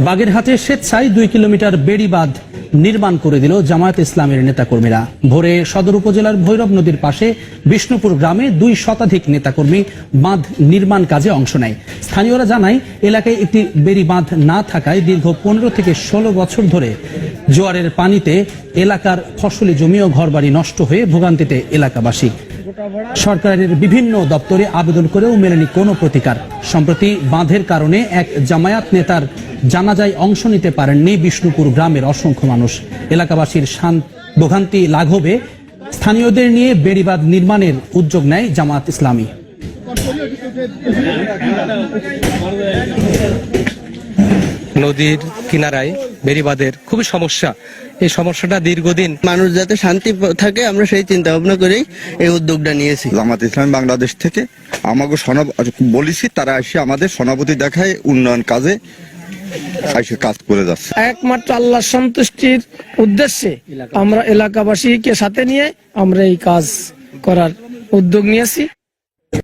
বাগেরহাটে স্বেচ্ছায় 2 কিলোমিটার বেড়িবাঁধ নির্মাণ করে দিল জামায়াত ইসলামের নেতাকর্মীরা। ভোরে সদর উপজেলার ভৈরব নদীর পাশে বিষ্ণুপুর গ্রামে 2 শতাধিক নেতাকর্মী বাঁধ নির্মাণ কাজে অংশ নেয়। স্থানীয়রা জানায়, এলাকায় একটি বেড়িবাঁধ না থাকায় দীর্ঘ 15 থেকে 16 বছর ধরে জোয়ারের পানিতে এলাকার ফসলি জমি ও ঘরবাড়ি নষ্ট হয়ে ভোগান্তিতে এলাকাবাসী। সরকারের বিভিন্ন দপ্তরে আবেদন করেও মেলেনি কোনো প্রতিকার। সম্প্রতি বাঁধের কারণে এক জামায়াত নেতার জানাজায় অংশ নিতে পারেননি বিষ্ণুপুর গ্রামের অসংখ্য মানুষ। এলাকাবাসীর ভোগান্তি লাঘবে স্থানীয়দের নিয়ে বেড়িবাঁধ নির্মাণের উদ্যোগ নেয় জামায়াত ইসলামী। নদীর কিনারায় বেড়িবাঁধের খুবই সমস্যা। এই সমস্যাটা দীর্ঘদিন মানুষ যাতে শান্তি থাকে, আমরা সেই চিন্তা ভাবনা করেই এই উদ্যোগটা নিয়েছি। জামাত ইসলামী বাংলাদেশ থেকে আমাকে বলেছি, তারা এসে আমাদের সহানুভূতি দেখায়, উন্নয়ন কাজে এসে কাজ করে যাচ্ছে। একমাত্র আল্লাহর সন্তুষ্টির উদ্দেশ্যে আমরা এলাকাবাসীকে সাথে নিয়ে আমরা এই কাজ করার উদ্যোগ নিয়েছি।